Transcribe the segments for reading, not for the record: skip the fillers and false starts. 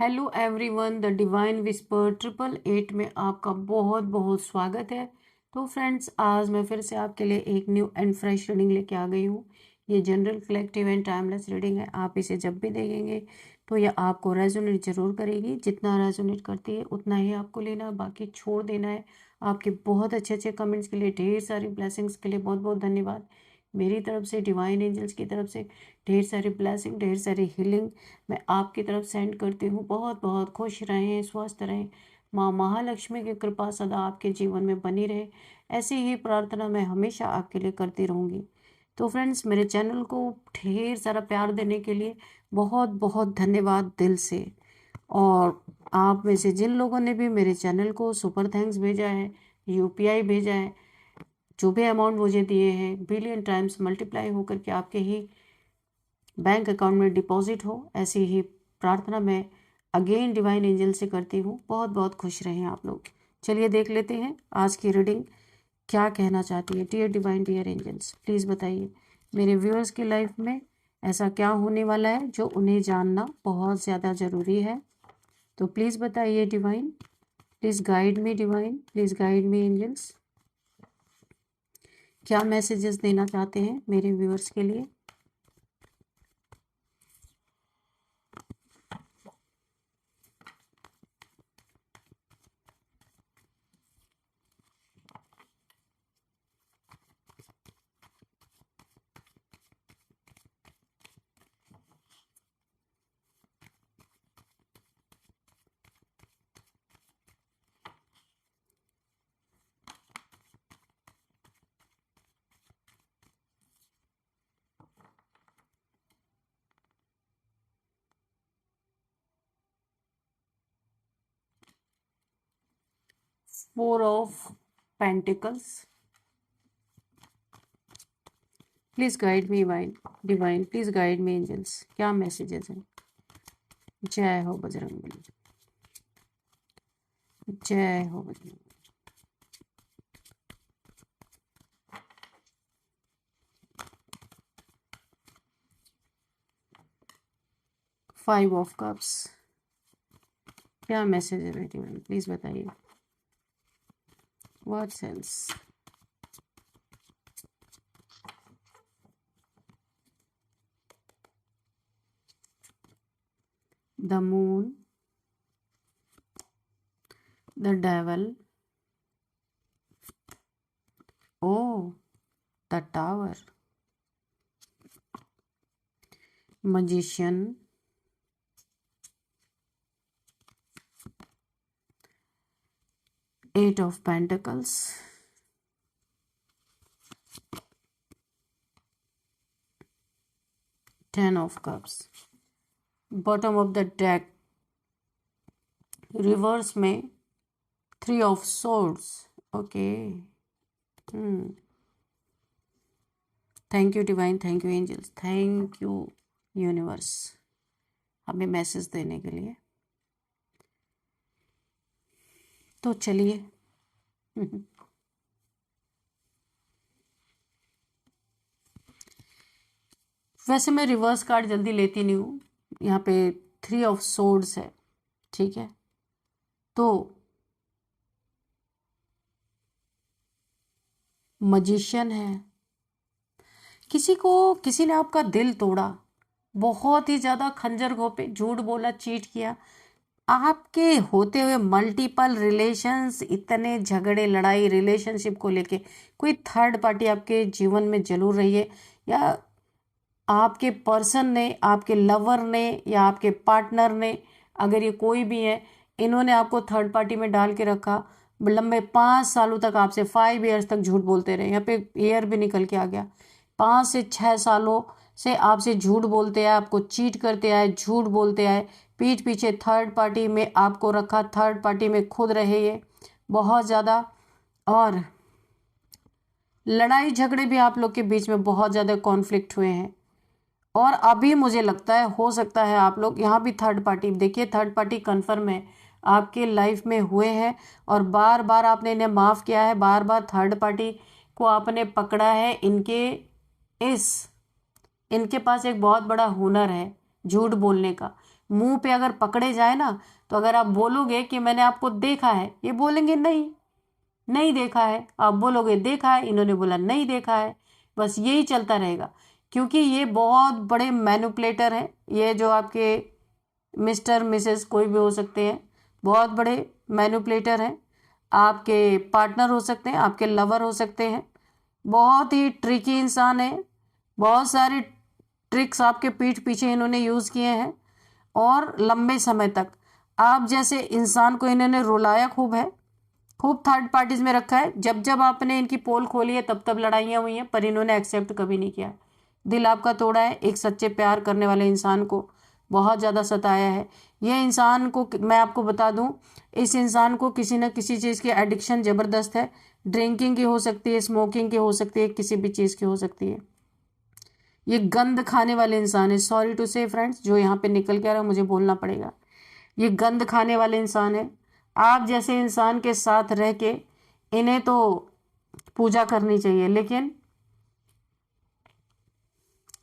Hello everyone, the divine whisper 888 में आपका बहुत बहुत स्वागत है। तो फ्रेंड्स, आज मैं फिर से आपके लिए एक न्यू एंड फ्रेश रीडिंग लेके आ गई हूँ। ये general collective and timeless reading है। आप इसे जब भी देखेंगे तो ये आपको रेजोनेट जरूर करेगी। जितना रेजोनेट करती है उतना ही आपको लेना है, बाकी छोड़ देना है। आपके बहुत अच्छे अच्छे कमेंट्स के लिए, ढेर सारी ब्लेसिंग्स के लिए बहुत बहुत धन्यवाद। मेरी तरफ से, डिवाइन एंजल्स की तरफ से ढेर सारी ब्लेसिंग, ढेर सारी हीलिंग मैं आपकी तरफ सेंड करती हूँ। बहुत बहुत खुश रहें, स्वस्थ रहें। माँ महालक्ष्मी की कृपा सदा आपके जीवन में बनी रहे, ऐसी ही प्रार्थना मैं हमेशा आपके लिए करती रहूँगी। तो फ्रेंड्स, मेरे चैनल को ढेर सारा प्यार देने के लिए बहुत बहुत धन्यवाद दिल से। और आप में से जिन लोगों ने भी मेरे चैनल को सुपर थैंक्स भेजा है, यूपीआई भेजा है, जो भी अमाउंट मुझे दिए हैं, बिलियन टाइम्स मल्टीप्लाई होकर के आपके ही बैंक अकाउंट में डिपॉजिट हो, ऐसी ही प्रार्थना मैं अगेन डिवाइन एंजल से करती हूँ। बहुत बहुत खुश रहें आप लोग। चलिए देख लेते हैं आज की रीडिंग क्या कहना चाहती है। Dear divine, dear angels, please बताइए मेरे व्यूअर्स की लाइफ में ऐसा क्या होने वाला है जो उन्हें जानना बहुत ज़्यादा ज़रूरी है। तो प्लीज़ बताइए divine, please guide me divine, please guide me angels. क्या मैसेजेस देना चाहते हैं मेरे व्यूअर्स के लिए। Four of pentacles, please guide me divine, please guide me angels. क्या मैसेजेस हैं। जय हो बजरंगबली, जय हो बजरंग। 5 ऑफ कप्स, क्या मैसेज है डिवाइन, प्लीज बताइए। What else. The moon, the devil, oh the tower, magician, 8 of pentacles, 10 of cups, bottom of the deck reverse में 3 of swords. Okay, thank you divine, thank you angels, thank you universe हमें message देने के लिए। तो चलिए वैसे मैं reverse card जल्दी लेती नहीं हूँ। यहाँ पे 3 ऑफ सोर्ड्स है, ठीक है। तो मजिशियन है, किसी ने आपका दिल तोड़ा, बहुत ही ज़्यादा खंजर घोंपे, झूठ बोला, चीट किया। आपके होते हुए मल्टीपल रिलेशंस, इतने झगड़े लड़ाई रिलेशनशिप को लेके, कोई थर्ड पार्टी आपके जीवन में जरूर रही है, या आपके पर्सन ने, आपके लवर ने, या आपके पार्टनर ने, अगर ये कोई भी है, इन्होंने आपको थर्ड पार्टी में डाल के रखा। लंबे 5 सालों तक आपसे, 5 ईयर्स तक झूठ बोलते रहे। यहाँ पे ईयर भी निकल के आ गया। 5 से 6 सालों से आपसे झूठ बोलते आए, आपको चीट करते आए, झूठ बोलते आए, पीठ पीछे थर्ड पार्टी में आपको रखा, थर्ड पार्टी में खुद रहे ये बहुत ज़्यादा। और लड़ाई झगड़े भी आप लोग के बीच में बहुत ज़्यादा कॉन्फ्लिक्ट हुए हैं। और अभी मुझे लगता है, हो सकता है आप लोग यहाँ भी थर्ड पार्टी, देखिए थर्ड पार्टी कन्फर्म है आपके लाइफ में हुए हैं, और बार बार आपने इन्हें माफ़ किया है, बार बार थर्ड पार्टी को आपने पकड़ा है। इनके पास एक बहुत बड़ा हुनर है झूठ बोलने का। मुंह पे अगर पकड़े जाए ना, तो अगर आप बोलोगे कि मैंने आपको देखा है, ये बोलेंगे नहीं, नहीं देखा है। आप बोलोगे देखा है, इन्होंने बोला नहीं देखा है। बस यही चलता रहेगा, क्योंकि ये बहुत बड़े मैनिपुलेटर हैं। ये जो आपके मिस्टर मिसेस कोई भी हो सकते हैं, बहुत बड़े मैनिपुलेटर हैं। आपके पार्टनर हो सकते हैं, आपके लवर हो सकते हैं। बहुत ही ट्रिकी इंसान है। बहुत सारे ट्रिक्स आपके पीठ पीछे इन्होंने यूज़ किए हैं, और लंबे समय तक आप जैसे इंसान को इन्होंने रुलाया खूब है, खूब थर्ड पार्टीज में रखा है। जब जब आपने इनकी पोल खोली है तब तब लड़ाइयाँ हुई हैं, पर इन्होंने एक्सेप्ट कभी नहीं किया। दिल आपका तोड़ा है। एक सच्चे प्यार करने वाले इंसान को बहुत ज़्यादा सताया है। ये इंसान को मैं आपको बता दूं, इस इंसान को किसी न किसी चीज़ की एडिक्शन ज़बरदस्त है। ड्रिंकिंग की हो सकती है, स्मोकिंग की हो सकती है, किसी भी चीज़ की हो सकती है। ये गंद खाने वाले इंसान है। सॉरी टू से फ्रेंड्स, जो यहाँ पे निकल के आ रहा है मुझे बोलना पड़ेगा। ये गंद खाने वाले इंसान है। आप जैसे इंसान के साथ रह के इन्हें तो पूजा करनी चाहिए, लेकिन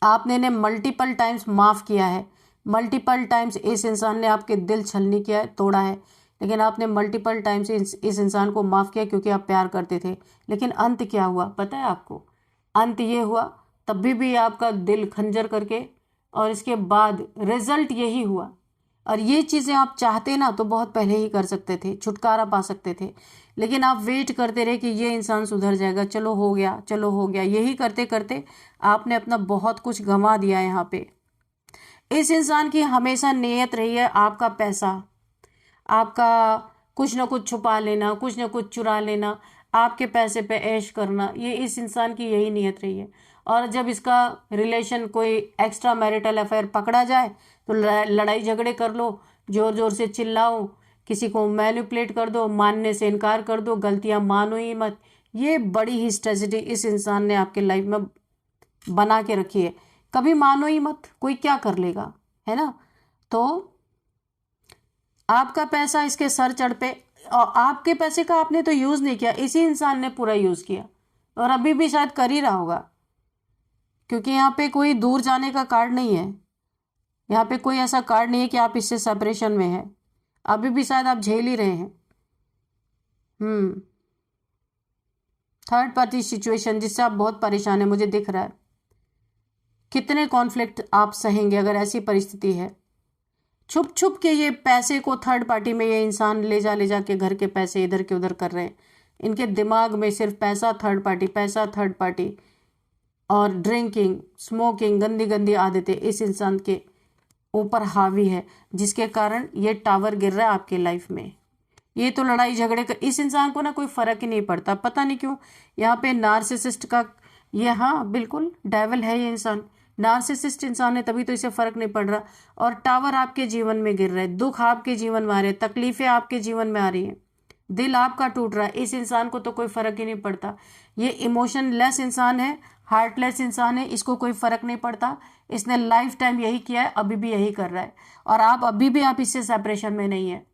आपने इन्हें मल्टीपल टाइम्स माफ़ किया है। मल्टीपल टाइम्स इस इंसान ने आपके दिल छलनी किया है, तोड़ा है, लेकिन आपने मल्टीपल टाइम्स इस इंसान को माफ़ किया क्योंकि आप प्यार करते थे। लेकिन अंत क्या हुआ पता है आपको? अंत ये हुआ, तब भी आपका दिल खंजर करके, और इसके बाद रिजल्ट यही हुआ। और ये चीज़ें आप चाहते ना तो बहुत पहले ही कर सकते थे, छुटकारा पा सकते थे, लेकिन आप वेट करते रहे कि ये इंसान सुधर जाएगा, चलो हो गया, चलो हो गया। यही करते करते आपने अपना बहुत कुछ गंवा दिया यहाँ पे। इस इंसान की हमेशा नीयत रही है आपका पैसा, आपका कुछ ना कुछ छुपा लेना, कुछ ना कुछ चुरा लेना, आपके पैसे पे ऐश करना। ये इस इंसान की यही नीयत रही है। और जब इसका रिलेशन कोई एक्स्ट्रा मैरिटल अफेयर पकड़ा जाए तो लड़ाई झगड़े कर लो, जोर जोर से चिल्लाओ, किसी को मैनिपुलेट कर दो, मानने से इनकार कर दो, गलतियां मानो ही मत। ये बड़ी ही स्ट्रेटेजी इस इंसान ने आपके लाइफ में बना के रखी है। कभी मानो ही मत, कोई क्या कर लेगा, है ना? तो आपका पैसा इसके सर चढ़ पे, और आपके पैसे का आपने तो यूज नहीं किया, इसी इंसान ने पूरा यूज किया, और अभी भी शायद कर ही रहा होगा, क्योंकि यहाँ पे कोई दूर जाने का कार्ड नहीं है। यहाँ पे कोई ऐसा कार्ड नहीं है कि आप इससे सेपरेशन में हैं। अभी भी शायद आप झेल ही रहे हैं। थर्ड पार्टी सिचुएशन जिससे आप बहुत परेशान है, मुझे दिख रहा है। कितने कॉन्फ्लिक्ट आप सहेंगे अगर ऐसी परिस्थिति है? छुप छुप के ये पैसे को थर्ड पार्टी में ये इंसान ले जा के घर के पैसे इधर के उधर कर रहे हैं। इनके दिमाग में सिर्फ पैसा, थर्ड पार्टी, पैसा, थर्ड पार्टी, और ड्रिंकिंग, स्मोकिंग, गंदी गंदी आदतें इस इंसान के ऊपर हावी है, जिसके कारण ये टावर गिर रहा है आपके लाइफ में। ये तो लड़ाई झगड़े का इस इंसान को ना कोई फर्क ही नहीं पड़ता, पता नहीं क्यों। यहाँ पे नार्सिसिस्ट का ये, हाँ बिल्कुल डेविल है ये इंसान, नार्सिसिस्ट इंसान है, तभी तो इसे फर्क नहीं पड़ रहा। और टावर आपके जीवन में गिर रहा है, दुख आपके जीवन में आ रहे हैं, तकलीफें आपके जीवन में आ रही हैं, दिल आपका टूट रहा है। इस इंसान को तो कोई फर्क ही नहीं पड़ता। ये इमोशनलेस इंसान है, हार्टलेस इंसान है, इसको कोई फर्क नहीं पड़ता। इसने लाइफ टाइम यही किया है, अभी भी यही कर रहा है, और आप अभी भी आप इससे सेपरेशन में नहीं है।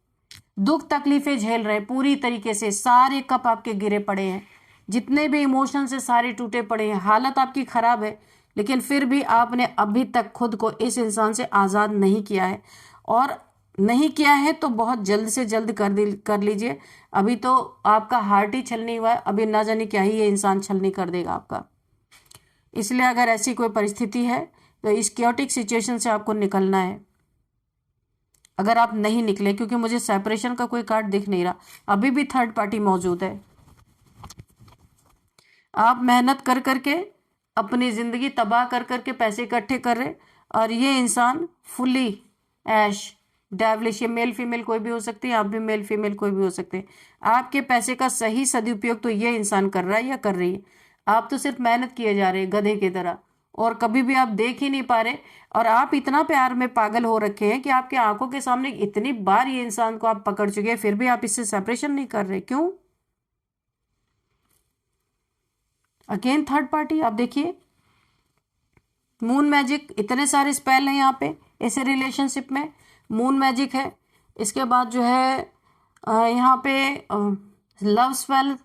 दुख तकलीफें झेल रहे हैं पूरी तरीके से, सारे कप आपके गिरे पड़े हैं, जितने भी इमोशन से सारे टूटे पड़े हैं, हालत आपकी खराब है, लेकिन फिर भी आपने अभी तक खुद को इस इंसान से आज़ाद नहीं किया है। और नहीं किया है तो बहुत जल्द से जल्द कर लीजिए। अभी तो आपका हार्ट ही छलनी हुआ है, अभी ना जाने क्या ही ये इंसान छलनी कर देगा आपका। इसलिए अगर ऐसी कोई परिस्थिति है तो इस क्योटिक सिचुएशन से आपको निकलना है। अगर आप नहीं निकले, क्योंकि मुझे सेपरेशन का कोई कार्ड दिख नहीं रहा, अभी भी थर्ड पार्टी मौजूद है। आप मेहनत कर करके अपनी ज़िंदगी तबाह कर करके पैसे इकट्ठे कर रहे, और ये इंसान फुली ऐश डेवलिश, ये मेल फीमेल कोई भी हो सकती है, आप भी मेल फीमेल कोई भी हो सकते हैं। आपके पैसे का सही सदुपयोग तो ये इंसान कर रहा है या कर रही है। आप तो सिर्फ मेहनत किए जा रहे हैं गधे की तरह, और कभी भी आप देख ही नहीं पा रहे। और आप इतना प्यार में पागल हो रखे हैं कि आपके आंखों के सामने इतनी बार ये इंसान को आप पकड़ चुके हैं, फिर भी आप इससे सेपरेशन नहीं कर रहे, क्यों? अगेन थर्ड पार्टी, आप देखिए मून मैजिक, इतने सारे स्पेल हैं यहाँ पे इस रिलेशनशिप में। मून मैजिक है, इसके बाद जो है यहाँ पे लव स्पेल,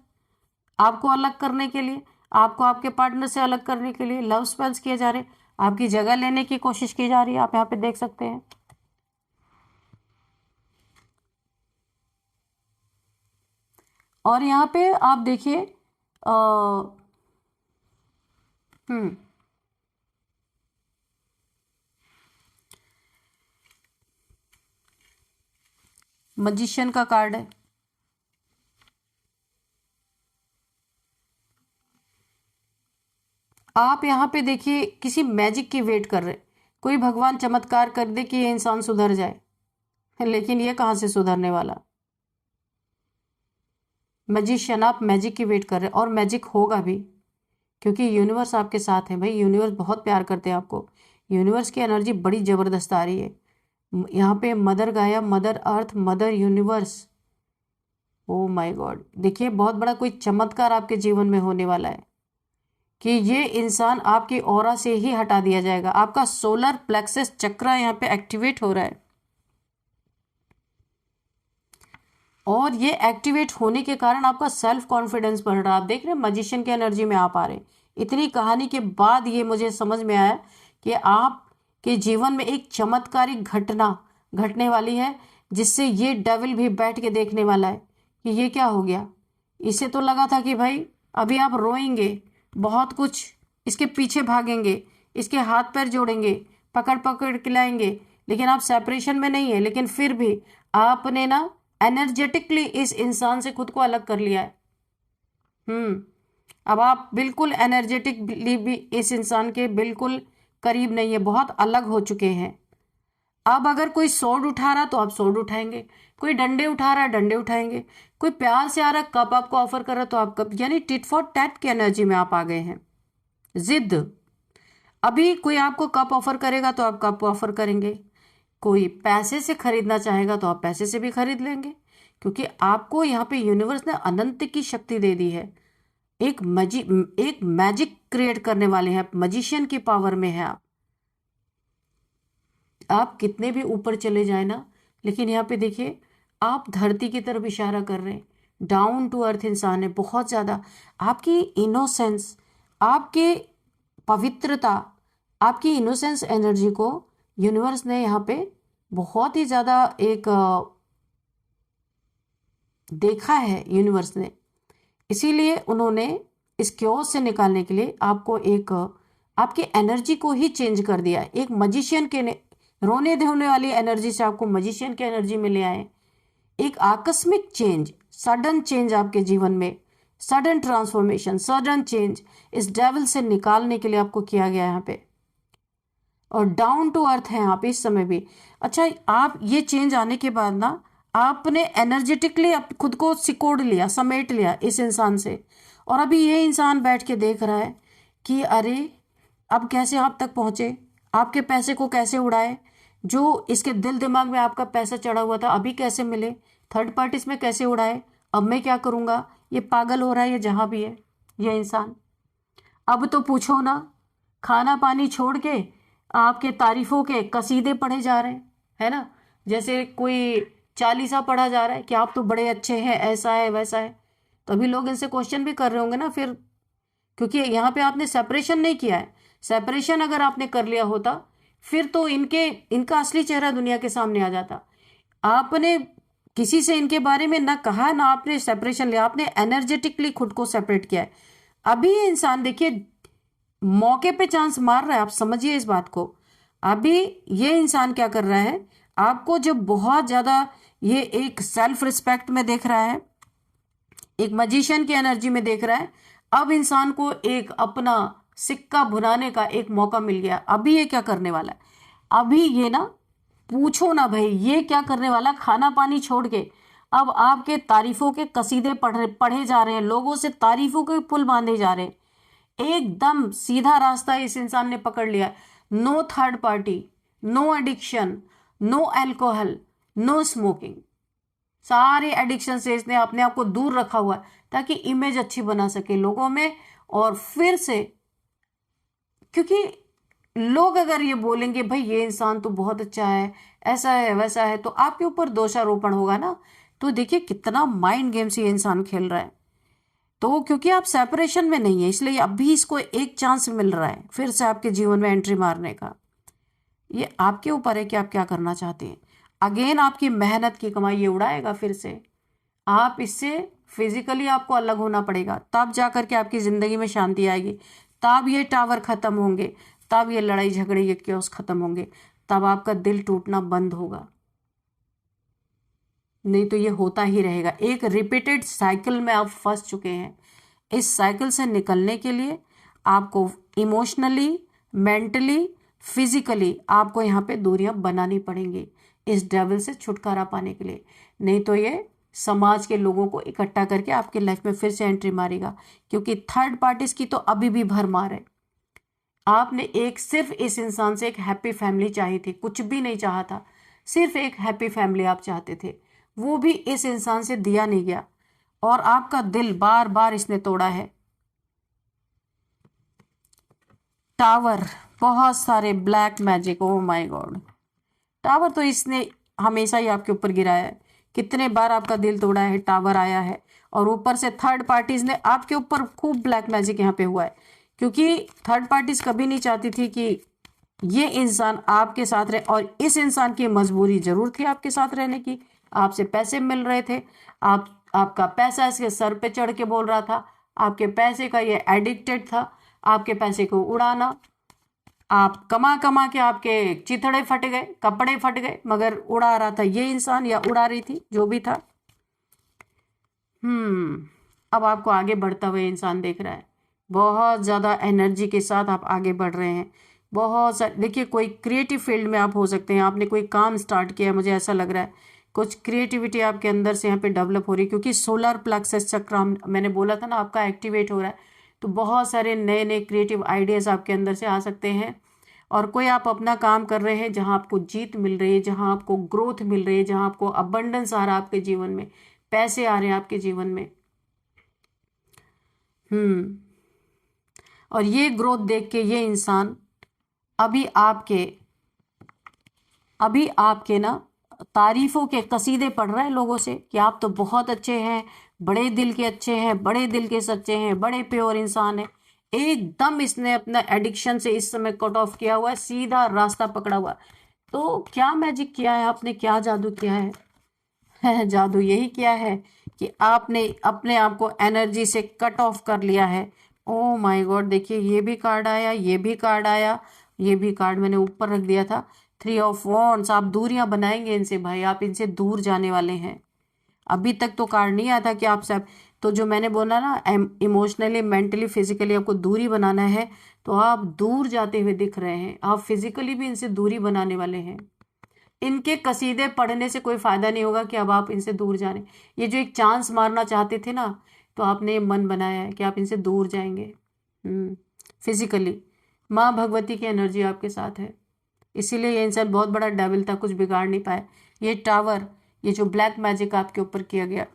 आपको अलग करने के लिए, आपको आपके पार्टनर से अलग करने के लिए लव स्पेल्स किए जा रहे हैं, आपकी जगह लेने की कोशिश की जा रही है, आप यहाँ पे देख सकते हैं। और यहाँ पे आप देखिए हम्म मजिशियन का कार्ड है। आप यहाँ पे देखिए किसी मैजिक की वेट कर रहे, कोई भगवान चमत्कार कर दे कि ये इंसान सुधर जाए, लेकिन ये कहाँ से सुधरने वाला। मैजिशियन, आप मैजिक की वेट कर रहे और मैजिक होगा भी, क्योंकि यूनिवर्स आपके साथ है भाई। यूनिवर्स बहुत प्यार करते हैं आपको। यूनिवर्स की एनर्जी बड़ी जबरदस्त आ रही है यहाँ पे। मदर गाया, mother earth, mother universe. Oh my God, देखिए बहुत बड़ा कोई चमत्कार आपके जीवन में होने वाला है कि ये इंसान आपकी ऑरा से ही हटा दिया जाएगा। आपका सोलर प्लेक्सस चक्र यहाँ पे एक्टिवेट हो रहा है, और ये एक्टिवेट होने के कारण आपका सेल्फ कॉन्फिडेंस बढ़ रहा है। आप देख रहे हैं मजिशियन की एनर्जी में आप आ रहे हैं। इतनी कहानी के बाद ये मुझे समझ में आया कि आपके जीवन में एक चमत्कारिक घटना घटने वाली है, जिससे ये डेविल भी बैठ के देखने वाला है कि ये क्या हो गया। इसे तो लगा था कि भाई अभी आप रोएंगे, बहुत कुछ इसके पीछे भागेंगे, इसके हाथ पैर जोड़ेंगे, पकड़ पकड़ के लाएंगे, लेकिन आप सेपरेशन में नहीं है। लेकिन फिर भी आपने ना एनर्जेटिकली इस इंसान से खुद को अलग कर लिया है। अब आप बिल्कुल एनर्जेटिकली भी इस इंसान के बिल्कुल करीब नहीं है, बहुत अलग हो चुके हैं। अब अगर कोई सोड उठा रहा तो आप सोड उठाएंगे, कोई डंडे उठा रहा है डंडे उठाएंगे, कोई प्यार से आ रहा कप आपको ऑफर कर रहा तो आप कप, यानी टिट फॉर टैट की एनर्जी में आप आ गए हैं। जिद, अभी कोई आपको कप ऑफर करेगा तो आप कप ऑफर करेंगे, कोई पैसे से खरीदना चाहेगा तो आप पैसे से भी खरीद लेंगे, क्योंकि आपको यहाँ पे यूनिवर्स ने अनंत की शक्ति दे दी है। एक मैजिक क्रिएट करने वाले हैं, मजिशियन की पावर में है आप कितने भी ऊपर चले जाए ना, लेकिन यहाँ पे देखिए आप धरती की तरफ इशारा कर रहे हैं। डाउन टू अर्थ इंसान है बहुत ज़्यादा। आपकी इनोसेंस, आपके पवित्रता, आपकी इनोसेंस एनर्जी को यूनिवर्स ने यहाँ पे बहुत ही ज़्यादा एक देखा है यूनिवर्स ने। इसीलिए उन्होंने इस क्योस से निकालने के लिए आपको एक आपकी एनर्जी को ही चेंज कर दिया। एक मजिशियन के रोने धोने वाली एनर्जी से आपको मजिशियन की एनर्जी में ले आए। एक आकस्मिक चेंज, सडन चेंज आपके जीवन में, सडन ट्रांसफॉर्मेशन, सडन चेंज इस डेविल से निकालने के लिए आपको किया गया यहाँ पे। और डाउन टू अर्थ हैं आप इस समय भी। अच्छा, आप ये चेंज आने के बाद ना आपने एनर्जेटिकली खुद को सिकोड़ लिया, समेट लिया इस इंसान से, और अभी ये इंसान बैठ के देख रहा है कि अरे अब कैसे आप तक पहुंचे, आपके पैसे को कैसे उड़ाए, जो इसके दिल दिमाग में आपका पैसा चढ़ा हुआ था अभी कैसे मिले, थर्ड पार्टीज में कैसे उड़ाए, अब मैं क्या करूँगा, ये पागल हो रहा है ये जहाँ भी है ये इंसान। अब तो पूछो ना, खाना पानी छोड़ के आपके तारीफों के कसीदे पढ़े जा रहे हैं, है ना। जैसे कोई चालीसा पढ़ा जा रहा है कि आप तो बड़े अच्छे हैं, ऐसा है वैसा है। तो अभी लोग इनसे क्वेश्चन भी कर रहे होंगे ना फिर, क्योंकि यहाँ पे आपने सेपरेशन नहीं किया है। सेपरेशन अगर आपने कर लिया होता फिर तो इनका असली चेहरा दुनिया के सामने आ जाता। आपने किसी से इनके बारे में ना कहा ना आपने सेपरेशन लिया, आपने एनर्जेटिकली खुद को सेपरेट किया है। अभी ये इंसान देखिए मौके पे चांस मार रहा है, आप समझिए इस बात को। अभी ये इंसान क्या कर रहा है, आपको जब बहुत ज्यादा ये एक सेल्फ रिस्पेक्ट में देख रहा है, एक मजिशियन की एनर्जी में देख रहा है, अब इंसान को एक अपना सिक्का भुनाने का एक मौका मिल गया। अभी ये क्या करने वाला है, अभी ये ना पूछो ना भाई ये क्या करने वाला, खाना पानी छोड़ के अब आपके तारीफों के कसीदे पढ़े जा रहे हैं, लोगों से तारीफों के पुल बांधे जा रहे हैं। एकदम सीधा रास्ता इस इंसान ने पकड़ लिया। No third party, no addiction, no alcohol, no smoking, सारे एडिक्शन से इसने अपने आप को दूर रखा हुआ है ताकि इमेज अच्छी बना सके लोगों में। और फिर से क्योंकि लोग अगर ये बोलेंगे भाई ये इंसान तो बहुत अच्छा है, ऐसा है वैसा है, तो आपके ऊपर दोषारोपण होगा ना। तो देखिए कितना माइंड गेम से ये इंसान खेल रहा है। तो क्योंकि आप सेपरेशन में नहीं है इसलिए अभी इसको एक चांस मिल रहा है फिर से आपके जीवन में एंट्री मारने का। ये आपके ऊपर है कि आप क्या करना चाहते हैं। अगेन आपकी मेहनत की कमाई ये उड़ाएगा फिर से, आप इससे फिजिकली आपको अलग होना पड़ेगा, तब जा करके आपकी ज़िंदगी में शांति आएगी, तब ये टावर ख़त्म होंगे, तब ये लड़ाई झगड़े ये क्योस ख़त्म होंगे, तब आपका दिल टूटना बंद होगा। नहीं तो ये होता ही रहेगा। एक रिपीटेड साइकिल में आप फंस चुके हैं। इस साइकिल से निकलने के लिए आपको इमोशनली, मेंटली, फिजिकली आपको यहाँ पे दूरियां बनानी पड़ेंगी इस डेविल से छुटकारा पाने के लिए। नहीं तो ये समाज के लोगों को इकट्ठा करके आपके लाइफ में फिर से एंट्री मारेगा, क्योंकि थर्ड पार्टीज की तो अभी भी भरमार है। आपने एक सिर्फ इस इंसान से एक हैप्पी फैमिली चाहिए थी, कुछ भी नहीं चाहा था, सिर्फ एक हैप्पी फैमिली आप चाहते थे, वो भी इस इंसान से दिया नहीं गया और आपका दिल बार बार इसने तोड़ा है। टावर, बहुत सारे black magic, oh my God. Tower तो इसने हमेशा ही आपके ऊपर गिराया है, कितने बार आपका दिल तोड़ा है, टावर आया है, और ऊपर से थर्ड पार्टीज ने आपके ऊपर खूब ब्लैक मैजिक यहाँ पे हुआ है, क्योंकि थर्ड पार्टीज कभी नहीं चाहती थी कि ये इंसान आपके साथ रहे, और इस इंसान की मजबूरी जरूर थी आपके साथ रहने की। आपसे पैसे मिल रहे थे, आपका पैसा इसके सर पे चढ़ के बोल रहा था, आपके पैसे का ये एडिक्टेड था, आपके पैसे को उड़ाना, आप कमा कमा के आपके चिथड़े फट गए, कपड़े फट गए, मगर उड़ा रहा था ये इंसान या उड़ा रही थी, जो भी था। अब आपको आगे बढ़ता हुआ इंसान देख रहा है, बहुत ज़्यादा एनर्जी के साथ आप आगे बढ़ रहे हैं। बहुत सारे, देखिए कोई क्रिएटिव फील्ड में आप हो सकते हैं, आपने कोई काम स्टार्ट किया है, मुझे ऐसा लग रहा है कुछ क्रिएटिविटी आपके अंदर से यहाँ पे डेवलप हो रही है, क्योंकि सोलर प्लेक्सस चक्र मैंने बोला था ना आपका एक्टिवेट हो रहा है, तो बहुत सारे नए नए क्रिएटिव आइडियाज़ आपके अंदर से आ सकते हैं। और कोई आप अपना काम कर रहे हैं जहाँ आपको जीत मिल रही है, जहाँ आपको ग्रोथ मिल रही है, जहाँ आपको अबंडेंस आ रहा है आपके जीवन में, पैसे आ रहे हैं आपके जीवन में। और ये ग्रोथ देख के ये इंसान अभी आपके ना तारीफों के कसीदे पढ़ रहे हैं लोगों से कि आप तो बहुत अच्छे हैं, बड़े दिल के अच्छे हैं, बड़े दिल के सच्चे हैं, बड़े प्योर इंसान हैं। एकदम इसने अपना एडिक्शन से इस समय कट ऑफ किया हुआ है, सीधा रास्ता पकड़ा हुआ है। तो क्या मैजिक किया है आपने, क्या जादू किया है? जादू यही किया है कि आपने अपने आप को एनर्जी से कट ऑफ कर लिया है। ओ माय गॉड, देखिए ये भी कार्ड आया, ये भी कार्ड आया, ये भी कार्ड मैंने ऊपर रख दिया था। 3 ऑफ वॉन्ड्स, आप दूरियां बनाएंगे इनसे भाई, आप इनसे दूर जाने वाले हैं। अभी तक तो कार्ड नहीं आया था कि आप सब, तो जो मैंने बोला ना इमोशनली, मेंटली, फिजिकली आपको दूरी बनाना है, तो आप दूर जाते हुए दिख रहे हैं, आप फिजिकली भी इनसे दूरी बनाने वाले हैं। इनके कसीदे पढ़ने से कोई फायदा नहीं होगा कि अब आप इनसे दूर जा रहे हैं। ये जो एक चांस मारना चाहते थे ना, तो आपने ये मन बनाया है कि आप इनसे दूर जाएंगे फिजिकली। माँ भगवती की एनर्जी आपके साथ है, इसीलिए ये इंसान बहुत बड़ा डेविल था, कुछ बिगाड़ नहीं पाया। ये टावर, ये जो ब्लैक मैजिक आपके ऊपर किया गया,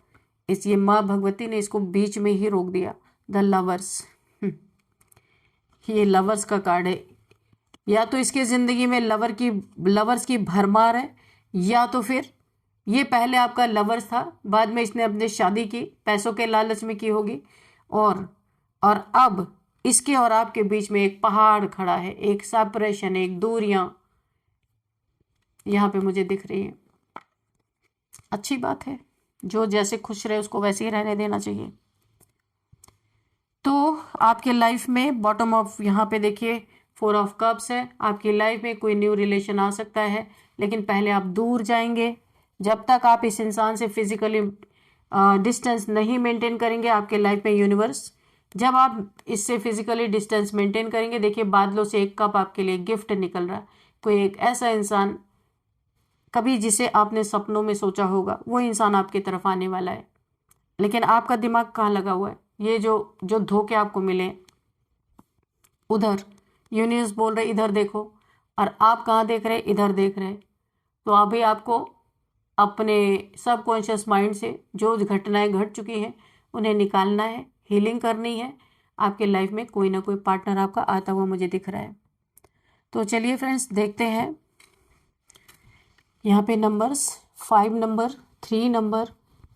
ये माँ भगवती ने इसको बीच में ही रोक दिया। द लवर्स, ये लवर्स का कार्ड है। या तो इसके जिंदगी में लवर्स की भरमार है, या तो फिर ये पहले आपका लवर्स था, बाद में इसने अपने शादी की पैसों के लालच में की होगी, और अब इसके और आपके बीच में एक पहाड़ खड़ा है, एक सेपरेशन, एक दूरियां यहाँ पे मुझे दिख रही है। अच्छी बात है, जो जैसे खुश रहे उसको वैसे ही रहने देना चाहिए। तो आपके लाइफ में बॉटम ऑफ यहाँ पे देखिए 4 ऑफ कप्स है, आपकी लाइफ में कोई न्यू रिलेशन आ सकता है, लेकिन पहले आप दूर जाएंगे। जब तक आप इस इंसान से फिजिकली डिस्टेंस नहीं मेंटेन करेंगे, आपके लाइफ में यूनिवर्स, जब आप इससे फिजिकली डिस्टेंस मेंटेन करेंगे, देखिए बादलों से एक कप आपके लिए गिफ्ट निकल रहा है। कोई एक ऐसा इंसान कभी जिसे आपने सपनों में सोचा होगा, वो इंसान आपकी तरफ आने वाला है। लेकिन आपका दिमाग कहाँ लगा हुआ है? ये जो धोखे आपको मिले उधर, यूनिवर्स बोल रहे इधर देखो, और आप कहाँ देख रहे? इधर देख रहे। तो अभी आपको अपने सबकॉन्शियस माइंड से जो घटनाएं घट चुकी हैं उन्हें निकालना है, हीलिंग करनी है। आपके लाइफ में कोई ना कोई पार्टनर आपका आता हुआ मुझे दिख रहा है। तो चलिए फ्रेंड्स, देखते हैं यहाँ पे numbers, 5 number, 3 number,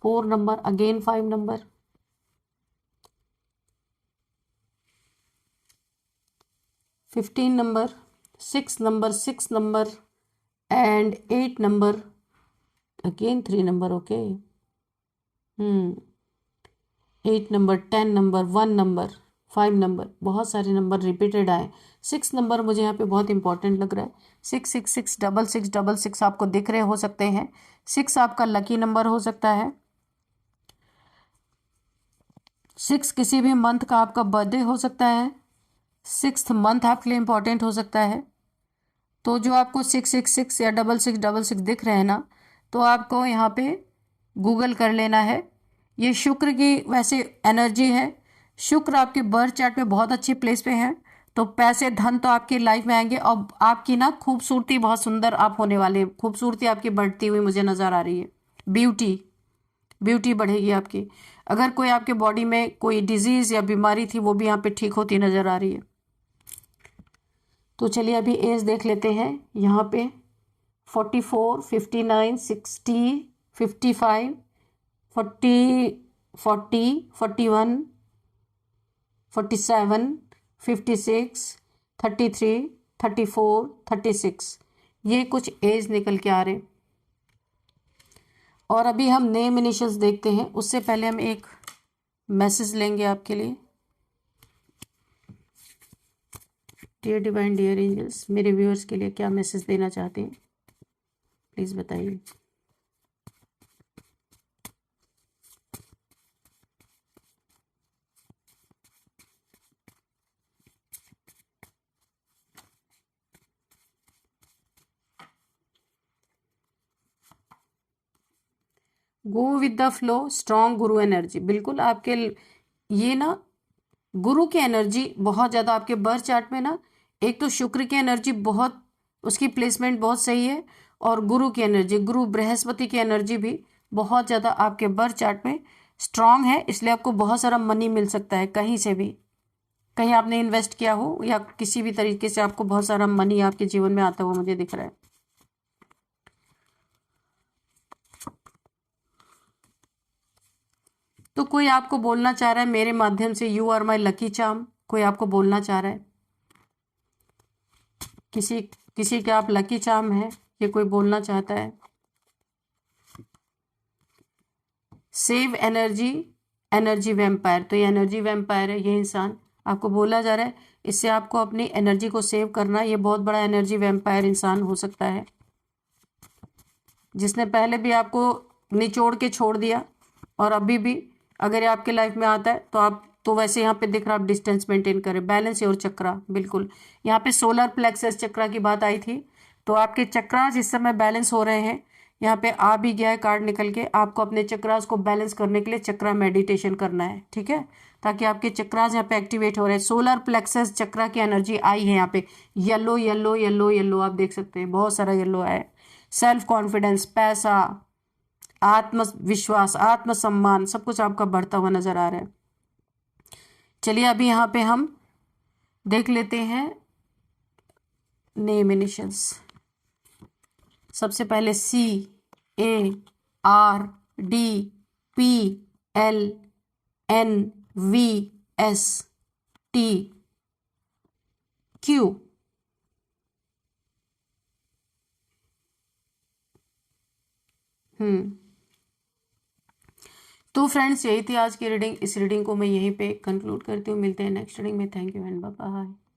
4 number, again 5 number, 15 number, 6 number, 6 number and 8 number, again 3 number. Okay, 8 number, 10 number, 1 number, 5 number, बहुत सारे नंबर रिपीटेड आए। 6 नंबर मुझे यहाँ पे बहुत इंपॉर्टेंट लग रहा है। 6666666 आपको दिख रहे हो सकते हैं। 6 आपका लकी नंबर हो सकता है। 6 किसी भी मंथ का आपका बर्थडे हो सकता है। 6th मंथ आपके लिए इंपॉर्टेंट हो सकता है। तो जो आपको 666 या 6666 दिख रहे हैं ना, तो आपको यहाँ पे गूगल कर लेना है। ये शुक्र की वैसे एनर्जी है। शुक्र आपके बर्थ चार्ट में बहुत अच्छी प्लेस पे है, तो पैसे धन तो आपकी लाइफ में आएंगे। और आपकी ना खूबसूरती बहुत सुंदर आप होने वाले हैं। खूबसूरती आपकी बढ़ती हुई मुझे नज़र आ रही है। ब्यूटी ब्यूटी बढ़ेगी आपकी। अगर कोई आपके बॉडी में कोई डिजीज़ या बीमारी थी, वो भी यहाँ पे ठीक होती नज़र आ रही है। तो चलिए अभी एज देख लेते हैं। यहाँ पे 44, 59, 60, 55, 40, 41, 47, 56, 33, 34, 36, ये कुछ एज निकल के आ रहे। और अभी हम नेम इनिशियल्स देखते हैं। उससे पहले हम एक मैसेज लेंगे आपके लिए। डियर डिवाइन, डियर एंजल्स, मेरे व्यूअर्स के लिए क्या मैसेज देना चाहते हैं, प्लीज़ बताइए। Go with the flow, strong Guru energy. बिल्कुल आपके ये ना गुरु की एनर्जी बहुत ज़्यादा आपके बर्थ चार्ट में ना, एक तो शुक्र की एनर्जी बहुत, उसकी प्लेसमेंट बहुत सही है। और गुरु की एनर्जी, गुरु बृहस्पति की एनर्जी भी बहुत ज़्यादा आपके बर्थ चार्ट में स्ट्रांग है। इसलिए आपको बहुत सारा मनी मिल सकता है कहीं से भी। कहीं आपने इन्वेस्ट किया हो या किसी भी तरीके से आपको बहुत सारा मनी आपके जीवन में आता हुआ मुझे दिख रहा है। तो कोई आपको बोलना चाह रहा है मेरे माध्यम से, you are my lucky charm. कोई आपको बोलना चाह रहा है, किसी किसी के आप लकी चार्म है, ये कोई बोलना चाहता है। Save energy, energy vampire. तो ये एनर्जी वैम्पायर है, ये इंसान आपको बोला जा रहा है इससे आपको अपनी एनर्जी को सेव करना। ये बहुत बड़ा एनर्जी वैम्पायर इंसान हो सकता है, जिसने पहले भी आपको निचोड़ के छोड़ दिया और अभी भी अगर ये आपके लाइफ में आता है तो आप तो वैसे यहाँ पे दिख रहा, आप डिस्टेंस मेंटेन करें। बैलेंस योर चक्रा, बिल्कुल यहाँ पे सोलर प्लेक्सस चक्रा की बात आई थी। तो आपके चक्रास इस समय बैलेंस हो रहे हैं। यहाँ पे आ भी गया है कार्ड निकल के। आपको अपने चक्रास को बैलेंस करने के लिए चक्रा मेडिटेशन करना है, ठीक है, ताकि आपके चक्रास यहाँ पे एक्टिवेट हो रहे हैं। सोलर प्लेक्सस चक्रा की एनर्जी आई है यहाँ पे। येलो येलो येलो येलो आप देख सकते हैं, बहुत सारा येलो है। सेल्फ कॉन्फिडेंस, पैसा, आत्मविश्वास, आत्मसम्मान, सब कुछ आपका बढ़ता हुआ नजर आ रहा है। चलिए अभी यहाँ पे हम देख लेते हैं नेम इनिशियल्स। सबसे पहले CARDPLNVSTQ। तो फ्रेंड्स यही थी आज की रीडिंग। इस रीडिंग को मैं यहीं पे कंक्लूड करती हूँ। मिलते हैं नेक्स्ट रीडिंग में। Thank you and bye bye.